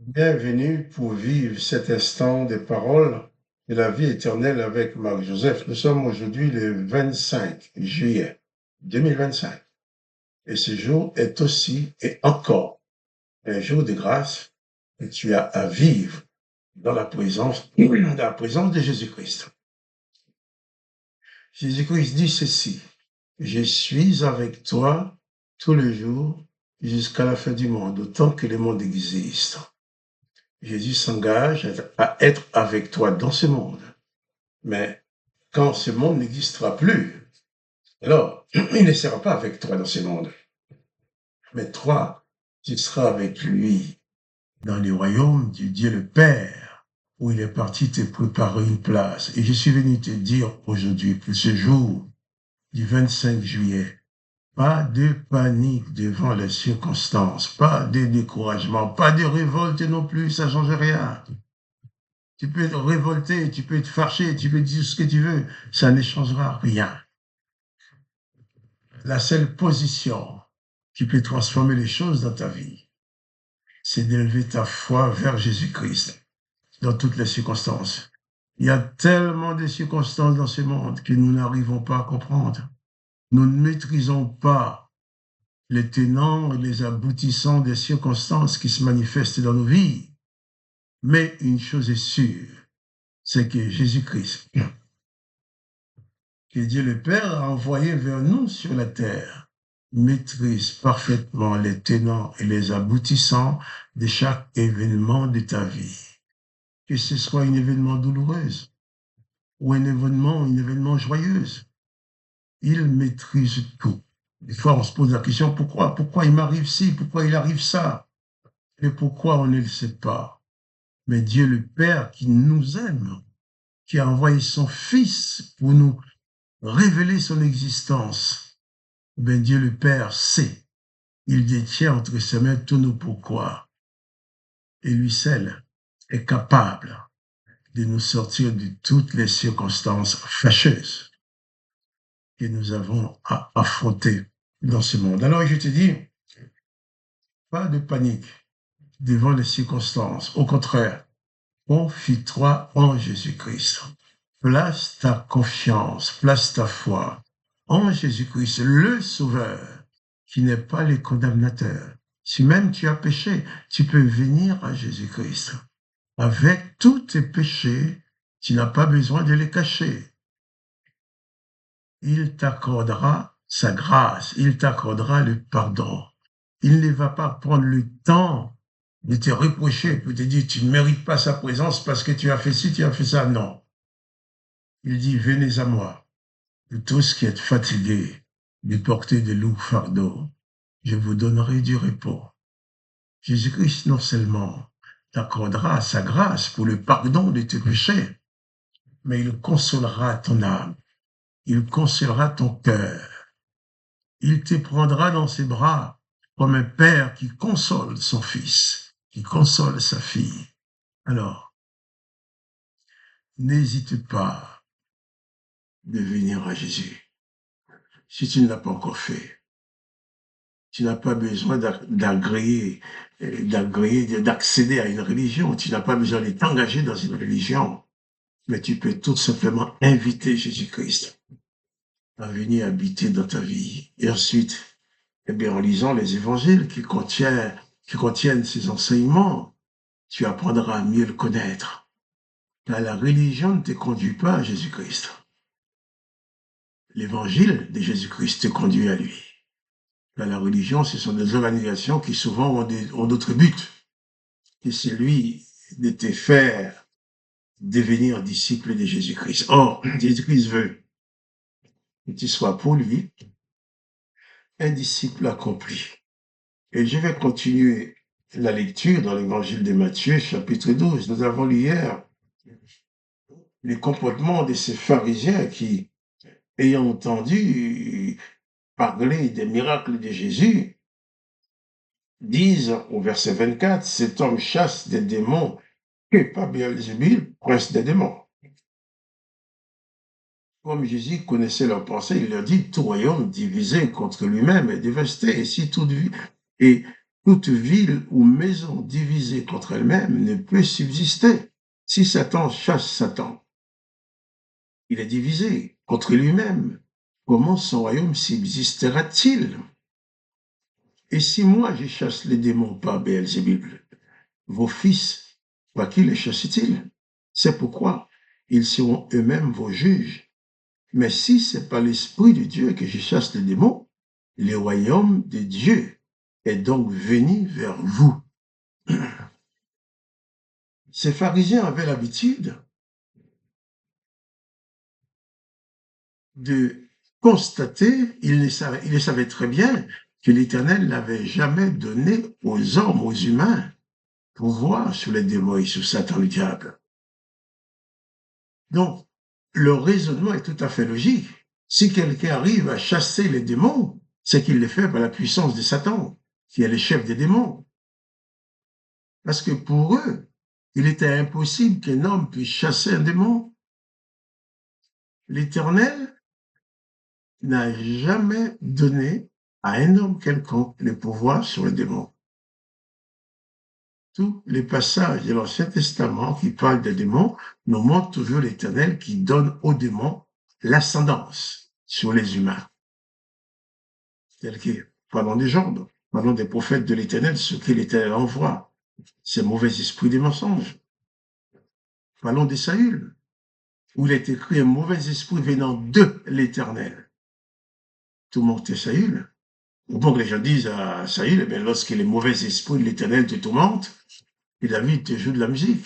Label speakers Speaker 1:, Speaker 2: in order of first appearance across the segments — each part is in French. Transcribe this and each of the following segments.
Speaker 1: Bienvenue pour vivre cet instant des paroles de la vie éternelle avec Marc-Joseph. Nous sommes aujourd'hui le 25 juillet 2025 et ce jour est aussi et encore un jour de grâce que tu as à vivre dans la présence de Jésus-Christ. Jésus-Christ dit ceci: je suis avec toi tous les jours jusqu'à la fin du monde, autant que le monde existe. Jésus s'engage à être avec toi dans ce monde. Mais quand ce monde n'existera plus, alors il ne sera pas avec toi dans ce monde. Mais toi, tu seras avec lui dans le royaume du Dieu le Père, où il est parti te préparer une place. Et je suis venu te dire aujourd'hui, pour ce jour du 25 juillet, pas de panique devant les circonstances, pas de découragement, pas de révolte non plus, ça ne change rien. Tu peux être révolté, tu peux être fâché, tu peux dire ce que tu veux, ça ne changera rien. La seule position qui peut transformer les choses dans ta vie, c'est d'élever ta foi vers Jésus-Christ dans toutes les circonstances. Il y a tellement de circonstances dans ce monde que nous n'arrivons pas à comprendre. Nous ne maîtrisons pas les tenants et les aboutissants des circonstances qui se manifestent dans nos vies. Mais une chose est sûre, c'est que Jésus-Christ, que Dieu le Père a envoyé vers nous sur la terre, maîtrise parfaitement les tenants et les aboutissants de chaque événement de ta vie. Que ce soit un événement douloureux ou un événement joyeux, il maîtrise tout. Des fois, on se pose la question, pourquoi? Pourquoi il m'arrive ci? Pourquoi il arrive ça? Et pourquoi on ne le sait pas? Mais Dieu le Père qui nous aime, qui a envoyé son Fils pour nous révéler son existence, ben Dieu le Père sait. Il détient entre ses mains tous nos pourquoi. Et lui seul est capable de nous sortir de toutes les circonstances fâcheuses que nous avons à affronter dans ce monde. Alors je te dis, pas de panique devant les circonstances. Au contraire, confie-toi en Jésus-Christ. Place ta confiance, place ta foi en Jésus-Christ, le Sauveur, qui n'est pas le condamnateur. Si même tu as péché, tu peux venir à Jésus-Christ. Avec tous tes péchés, tu n'as pas besoin de les cacher. Il t'accordera sa grâce, il t'accordera le pardon. Il ne va pas prendre le temps de te reprocher pour te dire tu ne mérites pas sa présence parce que tu as fait ci, tu as fait ça. Non. Il dit venez à moi, vous tous qui êtes fatigués de porter de lourds fardeaux, je vous donnerai du repos. Jésus-Christ non seulement t'accordera sa grâce pour le pardon de tes péchés, mais il consolera ton âme, il consolera ton cœur. Il te prendra dans ses bras comme un père qui console son fils, qui console sa fille. Alors, n'hésite pas de venir à Jésus. Si tu ne l'as pas encore fait, tu n'as pas besoin d'accéder à une religion. Tu n'as pas besoin de t'engager dans une religion. Mais tu peux tout simplement inviter Jésus-Christ à venir habiter dans ta vie. Et ensuite, eh bien, en lisant les évangiles qui contiennent ces enseignements, tu apprendras à mieux le connaître. Car la religion ne te conduit pas à Jésus-Christ. L'évangile de Jésus-Christ te conduit à lui. Car la religion, ce sont des organisations qui souvent ont d'autres buts. Et c'est lui de te faire devenir disciple de Jésus-Christ. Or, Jésus-Christ veut que tu sois pour lui un disciple accompli. Et je vais continuer la lecture dans l'évangile de Matthieu, chapitre 12. Nous avons lu hier le comportement de ces pharisiens qui, ayant entendu parler des miracles de Jésus, disent au verset 24, cet homme chasse des démons que par Beelzébul, prince des démons. Comme Jésus connaissait leurs pensées, il leur dit, tout royaume divisé contre lui-même est dévasté, et toute ville ou maison divisée contre elle-même ne peut subsister. Si Satan chasse Satan, il est divisé contre lui-même. Comment son royaume subsistera-t-il? Et si moi je chasse les démons par Béelzébul, vos fils, par qui les chassent-ils? C'est pourquoi ils seront eux-mêmes vos juges. Mais si c'est par l'Esprit de Dieu que je chasse les démons, le royaume de Dieu est donc venu vers vous. Ces pharisiens avaient l'habitude de constater, ils le savaient très bien, que l'Éternel n'avait jamais donné aux hommes, aux humains, pouvoir sur les démons et sur Satan le diable. Donc, leur raisonnement est tout à fait logique. Si quelqu'un arrive à chasser les démons, c'est qu'il le fait par la puissance de Satan, qui est le chef des démons. Parce que pour eux, il était impossible qu'un homme puisse chasser un démon. L'Éternel n'a jamais donné à un homme quelconque le pouvoir sur les démons. Tous les passages de l'Ancien Testament qui parlent des démons nous montrent toujours l'Éternel qui donne aux démons l'ascendance sur les humains. Tel que, parlons des Job, parlons des prophètes de l'Éternel, ce que l'Éternel envoie, ces mauvais esprits des mensonges. Parlons de Saül, où il est écrit un mauvais esprit venant de l'Éternel. Tout monte Saül. Ou bon que les gens disent à Saül, eh bien, lorsque les mauvais esprits de l'Éternel te tourmentent, et David te joue de la musique.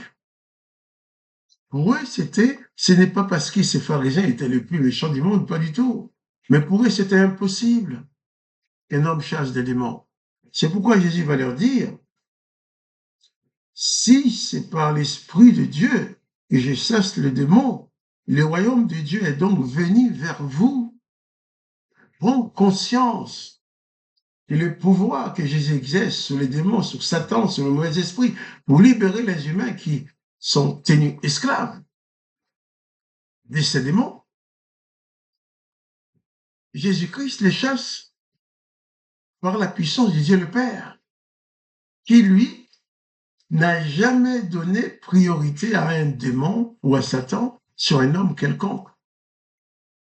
Speaker 1: Pour eux, ce n'est pas parce que ces pharisiens étaient les plus méchants du monde, pas du tout. Mais pour eux, c'était impossible qu'un homme chasse des démons. C'est pourquoi Jésus va leur dire, si c'est par l'Esprit de Dieu que je chasse le démon, le royaume de Dieu est donc venu vers vous. Prends conscience que le pouvoir que Jésus exerce sur les démons, sur Satan, sur le mauvais esprit, pour libérer les humains qui sont tenus esclaves de ces démons, Jésus-Christ les chasse par la puissance de Dieu le Père, qui lui n'a jamais donné priorité à un démon ou à Satan sur un homme quelconque.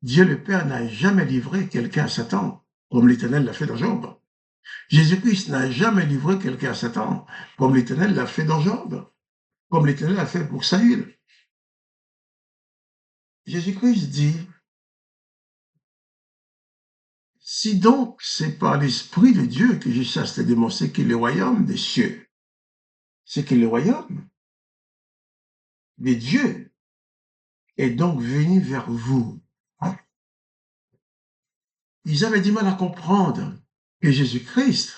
Speaker 1: Dieu le Père n'a jamais livré quelqu'un à Satan, comme l'Éternel l'a fait dans Job. Jésus-Christ n'a jamais livré quelqu'un à Satan, comme l'Éternel l'a fait dans Job, comme l'Éternel l'a fait pour Saül. Jésus-Christ dit, si donc c'est par l'Esprit de Dieu que je chasse les démons, c'est que le royaume des cieux, c'est que le royaume de Dieu est donc venu vers vous. Ils avaient du mal à comprendre que Jésus-Christ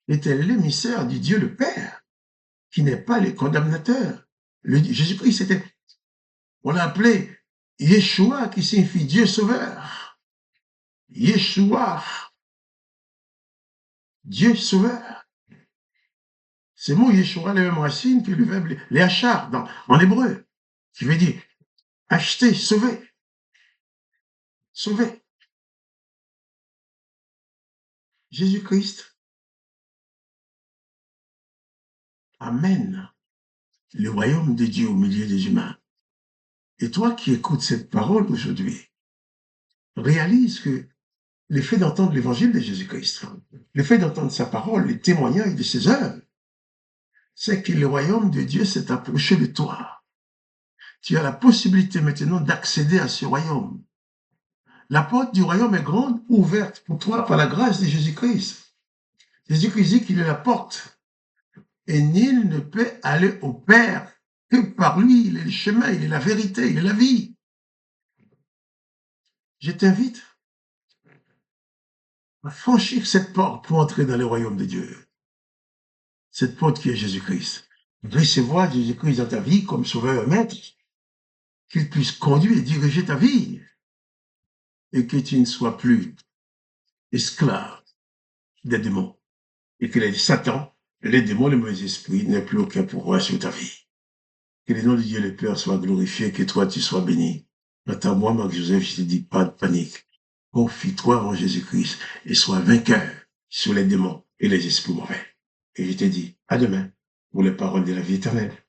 Speaker 1: était l'émissaire du Dieu le Père, qui n'est pas le condamnateur. Jésus-Christ était, on l'a appelé Yeshua, qui signifie Dieu sauveur. Yeshua, Dieu sauveur. Ce mot Yeshua a la même racine que le verbe léachar en hébreu, qui veut dire acheter, sauver. Sauver. Jésus-Christ amène le royaume de Dieu au milieu des humains. Et toi qui écoutes cette parole aujourd'hui, réalise que le fait d'entendre l'évangile de Jésus-Christ, le fait d'entendre sa parole, les témoignages de ses œuvres, c'est que le royaume de Dieu s'est approché de toi. Tu as la possibilité maintenant d'accéder à ce royaume. La porte du royaume est grande, ouverte pour toi par la grâce de Jésus-Christ. Jésus-Christ dit qu'il est la porte. Et nul ne peut aller au Père que par lui. Il est le chemin, il est la vérité, il est la vie. Je t'invite à franchir cette porte pour entrer dans le royaume de Dieu. Cette porte qui est Jésus-Christ. Recevoir Jésus-Christ dans ta vie comme sauveur et maître, qu'il puisse conduire et diriger ta vie, et que tu ne sois plus esclave des démons, et que les Satan, les démons, les mauvais esprits n'aient plus aucun pouvoir sur ta vie. Que le nom de Dieu le Père soit glorifié, que toi tu sois béni. Quant à moi, Marc-Joseph, je te dis pas de panique. Confie-toi en Jésus-Christ et sois vainqueur sur les démons et les esprits mauvais. Et je te dis à demain pour les paroles de la vie éternelle.